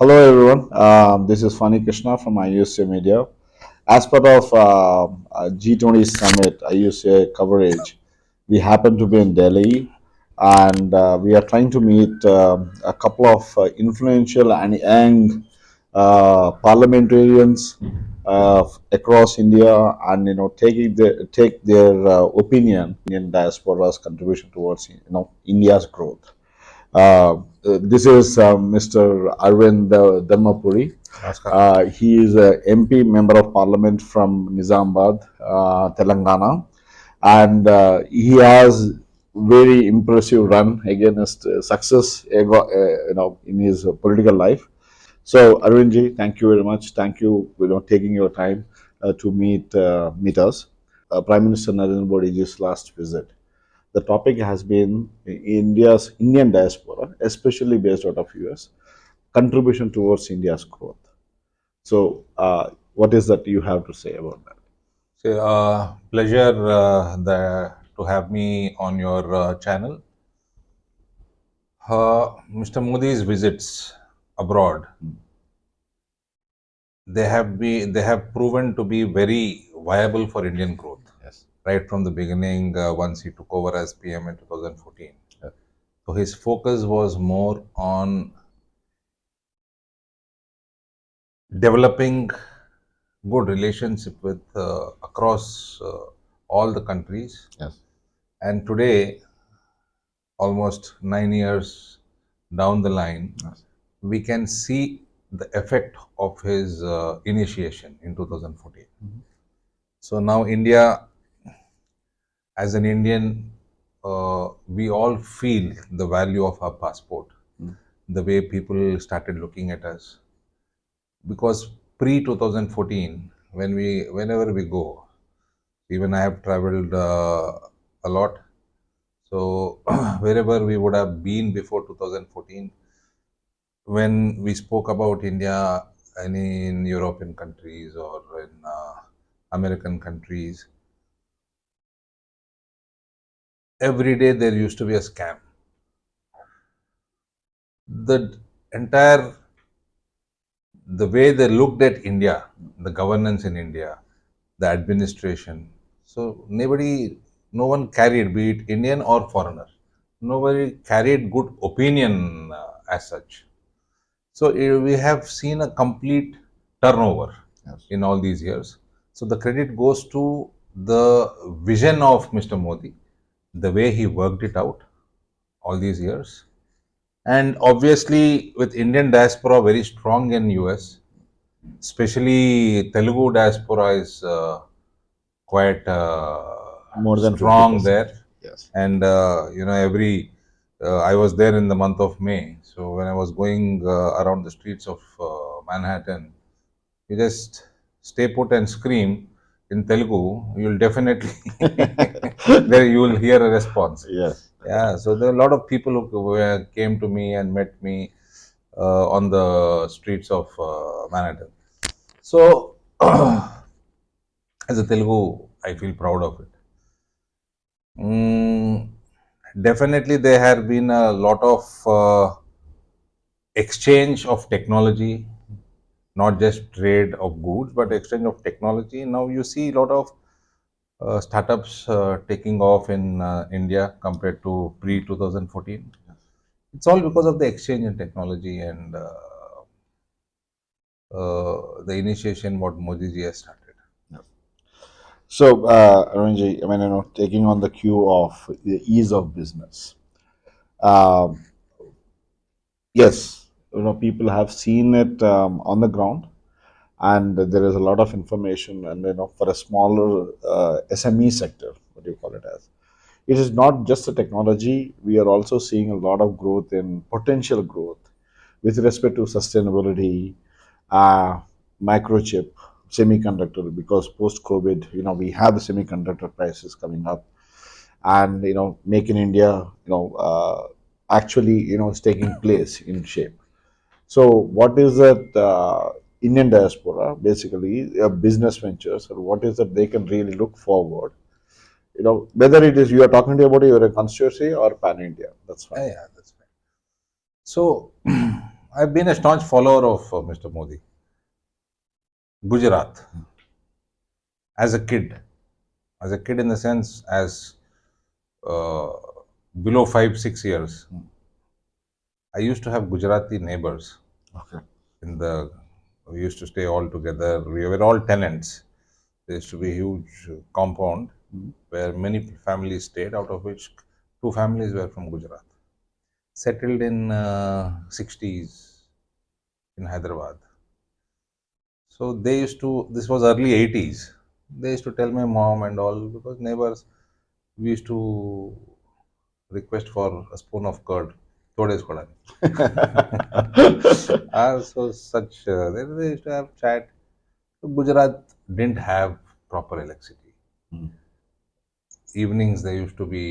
Hello everyone, this is Fani Krishna from IUSA Media. As part of G20 Summit IUSA coverage, we happen to be in Delhi and we are trying to meet a couple of influential and young parliamentarians across India and take their opinion in diaspora's contribution towards India's growth. This is Mr. Arvind Dharmapuri. He is a MP, Member of Parliament from Nizamabad, Telangana, and he has very impressive run against success, in his political life. So, Arvindji, thank you very much. Thank you, taking your time to meet us. Prime Minister Narendra Modi's last visit. The topic has been India's Indian diaspora, especially based out of US, contribution towards India's growth. So, what is that you have to say about that? Pleasure to have me on your channel. Mr. Modi's visits abroad, they have proven to be very viable for Indian growth. Yes. Right from the beginning, once he took over as PM in 2014. Yes. So his focus was more on developing good relationship with across all the countries. Yes. And today, almost 9 years down the line, Yes. we can see the effect of his initiation in 2014. So now India, as an Indian, we all feel the value of our passport, the way people started looking at us. Because pre 2014, whenever we go, even I have traveled a lot. So wherever we would have been before 2014, when we spoke about India, any in European countries or in American countries, every day there used to be a scam. The entire the way they looked at India, the governance in India, the administration. So no one carried, be it Indian or foreigner, nobody carried good opinion as such. So we have seen a complete turnover. Yes. In all these years. So the credit goes to the vision of Mr. Modi, the way he worked it out all these years. And obviously, with Indian diaspora very strong in US, especially Telugu diaspora is quite More than strong 50%. there. Yes. And I was there in the month of May. So when I was going around the streets of Manhattan, you just stay put and scream in Telugu, you'll definitely there you will hear a response. Yes. Yeah, so there are a lot of people who came to me and met me on the streets of Manhattan. So as a Telugu, I feel proud of it. Definitely, there have been a lot of exchange of technology, not just trade of goods, but exchange of technology. Now you see a lot of startups taking off in India compared to pre 2014. It's all because of the exchange in technology and the initiation what Modi ji has started. So, Arunji, taking on the cue of the ease of business. Um, yes, people have seen it on the ground, and there is a lot of information. And for a smaller SME sector, what do you call it as? It is not just the technology. We are also seeing a lot of growth in potential growth with respect to sustainability, uh, microchip, semiconductor. Because post COVID, we have the semiconductor prices coming up, and make in India, actually, is taking place in shape. So, what is that Indian diaspora basically business ventures, or what is that they can really look forward? Whether it is you are talking to about your constituency or pan India, that's fine. Yeah, that's right. So I've been a staunch follower of Mr. Modi. Gujarat, as a kid, in the sense as uh, below 5 6 years, I used to have Gujarati neighbors. Okay. In the We used to stay all together. We were all tenants. There used to be a huge compound where many families stayed, out of which two families were from Gujarat, settled in 60s in Hyderabad. So they used to. This was early 80s. They used to tell my mom and all, because neighbors. We used to request for a spoon of curd. Todeskodani. So such they used to have chat. Gujarat didn't have proper electricity. Evenings there used to be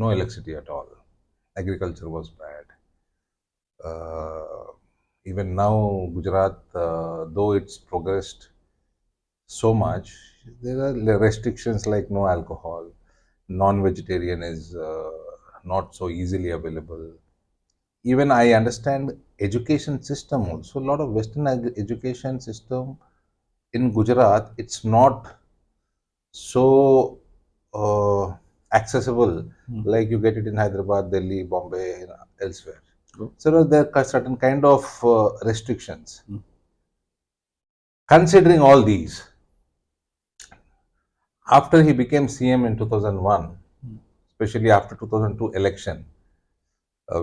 no electricity at all. Agriculture was bad. Uh, Even now, Gujarat, though it's progressed so much, there are restrictions like no alcohol, non-vegetarian is not so easily available. Even I understand education system also. A lot of Western education system in Gujarat, it's not so accessible like you get it in Hyderabad, Delhi, Bombay, elsewhere. So there are certain kind of restrictions. Considering all these, after he became CM in 2001, especially after 2002 election,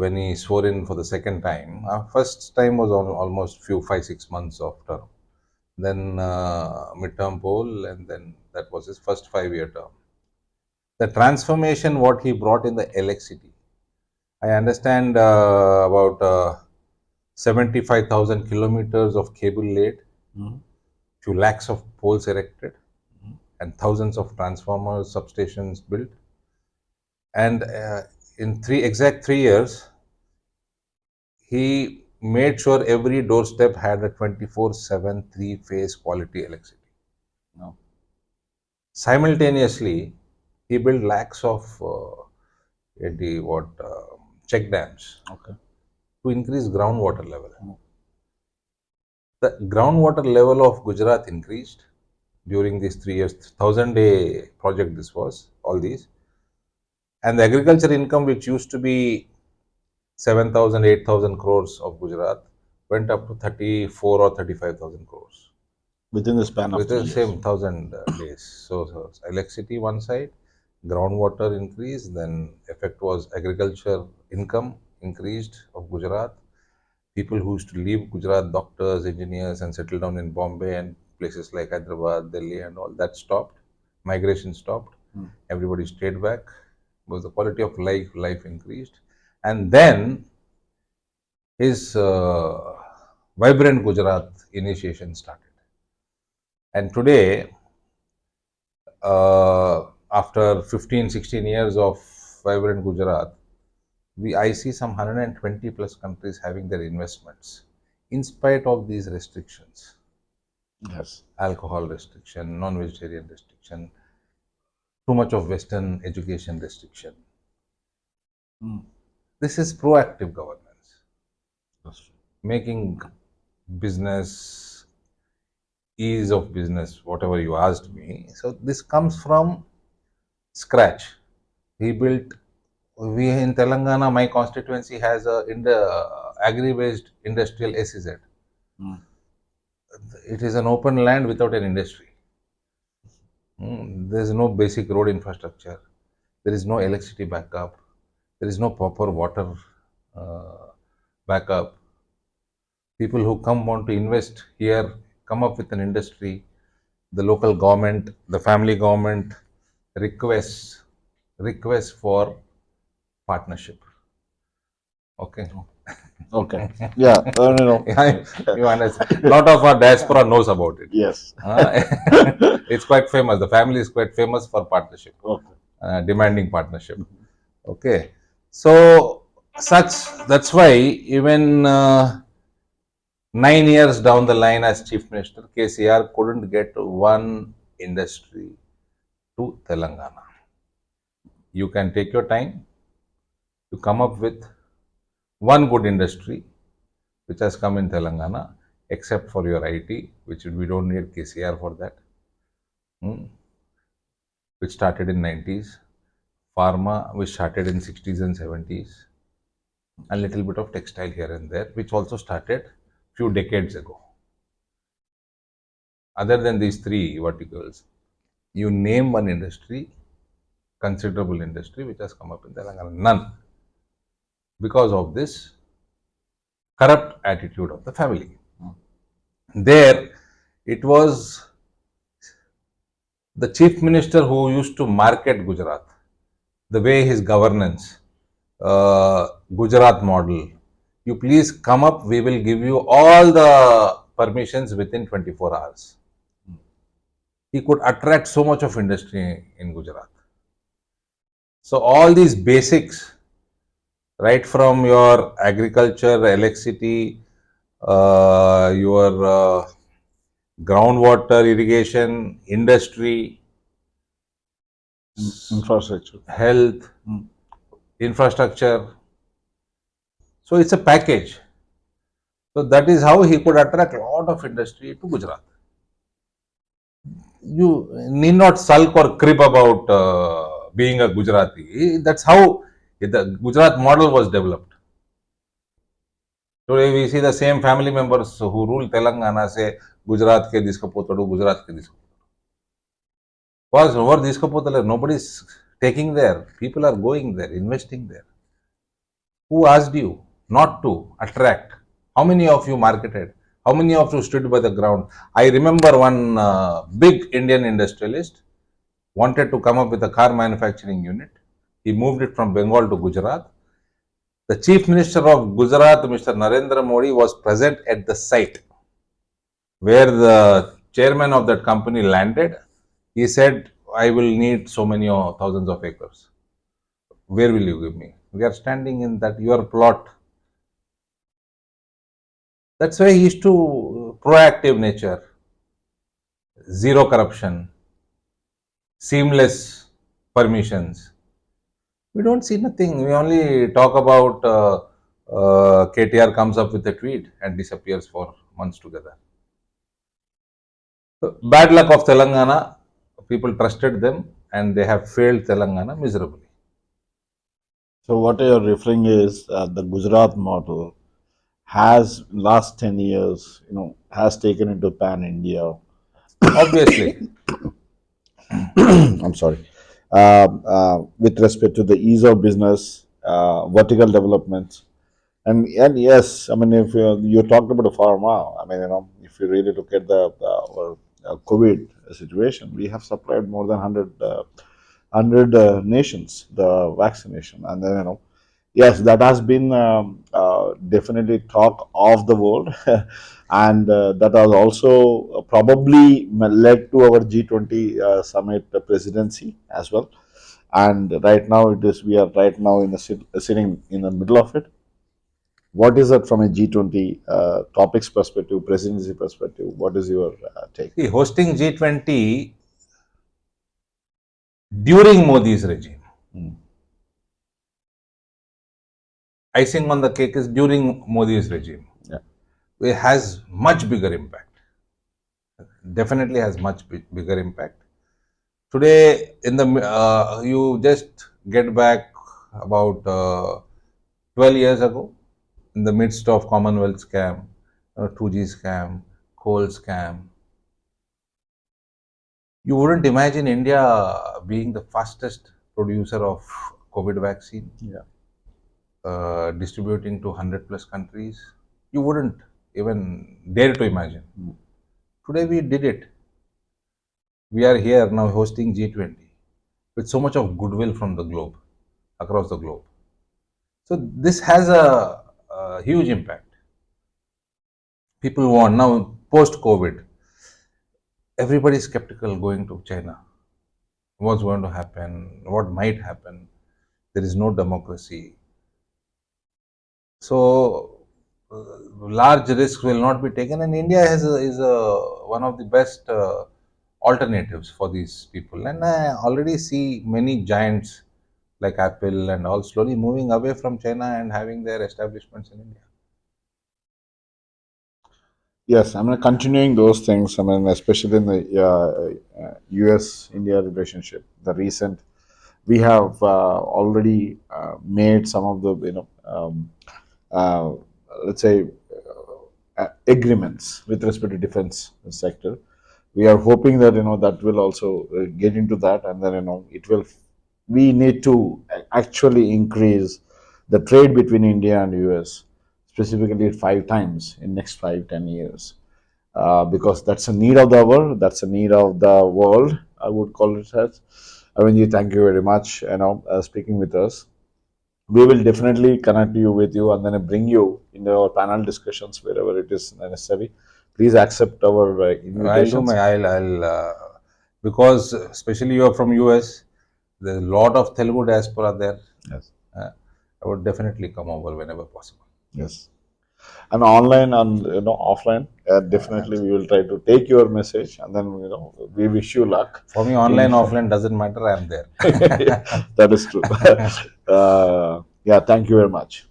when he swore in for the second time, first time was almost few 5 6 months of term. Then midterm poll, and then that was his first 5 year term. The transformation what he brought in the electricity, I understand about 75,000 kilometers of cable laid, few lakhs of poles erected, and thousands of transformers, substations built. And in exact 3 years, he made sure every doorstep had a 24/7 three-phase quality electricity. No. Simultaneously, he built lakhs of check dams Okay. to increase groundwater level. The groundwater level of Gujarat increased during these 3 years. 1,000-day project this was, all these. And the agriculture income, which used to be 7,000, 8,000 crores of Gujarat, went up to 34 or 35,000 crores Within the span of within the 3 years. same 1,000 days. So electricity one side, groundwater increase, then effect was agriculture income increased of Gujarat. People who used to leave Gujarat, doctors, engineers, and settle down in Bombay and places like Hyderabad, Delhi, and all that stopped. Migration stopped. Everybody stayed back because the quality of life increased. And then his vibrant Gujarat initiation started. And today, after 15, 16 years of vibrant Gujarat, I see some 120 plus countries having their investments in spite of these restrictions. Yes. Alcohol restriction, non-vegetarian restriction, too much of Western education restriction. This is proactive governance, That's true. making business, ease of business, whatever you asked me. So this comes from scratch. He built. We in Telangana, my constituency has a in the agri-based industrial SEZ. It is an open land without an industry. There is no basic road infrastructure. There is no electricity backup. There is no proper water uh, backup. People who come want to invest here come up with an industry. The local government, the family government requests for partnership. Okay. Okay. Yeah. You understand? A lot of our diaspora knows about it. Yes. It's quite famous. The family is quite famous for partnership, Okay. demanding partnership. Okay, so such that's why even 9 years down the line as chief minister, KCR couldn't get one industry to Telangana. You can take your time to come up with one good industry which has come in Telangana, except for your IT, which we don't need KCR for that, hmm, which started in 90s, pharma, which started in 60s and 70s, a little bit of textile here and there, which also started few decades ago. Other than these three verticals, you name one industry, considerable industry, which has come up in Telangana. None. Because of this corrupt attitude of the family. There, it was the chief minister who used to market Gujarat, the way his governance, Gujarat model. You please come up, we will give you all the permissions within 24 hours. He could attract so much of industry in Gujarat. So all these basics, right from your agriculture, electricity, your groundwater irrigation, industry, Infrastructure. health, infrastructure. So it's a package. So that is how he could attract a lot of industry to Gujarat. You need not sulk or crib about being a Gujarati. That's how the Gujarat model was developed. Today we see the same family members who rule Telangana say Gujarat ke diskapotadu, Gujarat ke diskapotadu. Was over diskapotadu, nobody is taking there. People are going there, investing there. Who asked you not to attract? How many of you marketed? How many of you stood by the ground? I remember one big Indian industrialist wanted to come up with a car manufacturing unit. He moved it from Bengal to Gujarat. The chief minister of Gujarat, Mr. Narendra Modi, was present at the site where the chairman of that company landed. He said, I will need so many thousands of acres. Where will you give me? We are standing in that your plot. That's why he used to proactive nature, zero corruption, seamless permissions. We don't see nothing. We only talk about KTR comes up with a tweet and disappears for months together. So, bad luck of Telangana. People trusted them and they have failed Telangana miserably. So what you're referring is the Gujarat model has last 10 years, has taken into pan India. Obviously, I'm sorry. With respect to the ease of business, vertical development, and yes, I mean if you talked about a pharma, I mean if you really look at the our, COVID situation, we have supplied more than 100 nations the vaccination, and then yes, that has been definitely talk of the world, and that has also probably led to our G20 summit presidency as well. And right now, we are right now in the sitting in the middle of it. What is that from a G20 topics perspective, presidency perspective? What is your take? see, hosting G20 during Modi's regime. Mm. Icing on the cake is during Modi's regime. Yeah. It has much bigger impact. Definitely has much bigger impact. Today, in the you just get back about 12 years ago, in the midst of Commonwealth scam, 2G scam, coal scam. You wouldn't imagine India being the fastest producer of COVID vaccine, Yeah. distributing to 100 plus countries. You wouldn't even dare to imagine. Today we did it. We are here now hosting G20 with so much of goodwill from the globe, across the globe. So this has a huge impact. People want now post COVID. Everybody is skeptical going to China. What's going to happen? What might happen? There is no democracy. So large risks will not be taken, and India is one of the best alternatives for these people. And I already see many giants like Apple and all slowly moving away from China and having their establishments in India. Yes, I mean, continuing those things, I mean, especially in the US India relationship, the recent, we have already made some of the, uh, let's say, agreements with respect to defense sector. We are hoping that that will also get into that, and then it will. We need to actually increase the trade between India and US, specifically 5 times in next 5-10 years, because that's a need of the hour. That's a need of the world. I would call it as. Arvind, thank you very much. Speaking with us, we will definitely connect you with you and then bring you in our panel discussions wherever it is necessary. Please accept our I'll do my invitations. because especially you are from US, there's a lot of Telugu diaspora there. Yes, Uh, I would definitely come over whenever possible. yes. And online and offline, definitely we will try to take your message, and then we wish you luck. For me, In online, offline doesn't matter. I'm there. that is true. Yeah, thank you very much.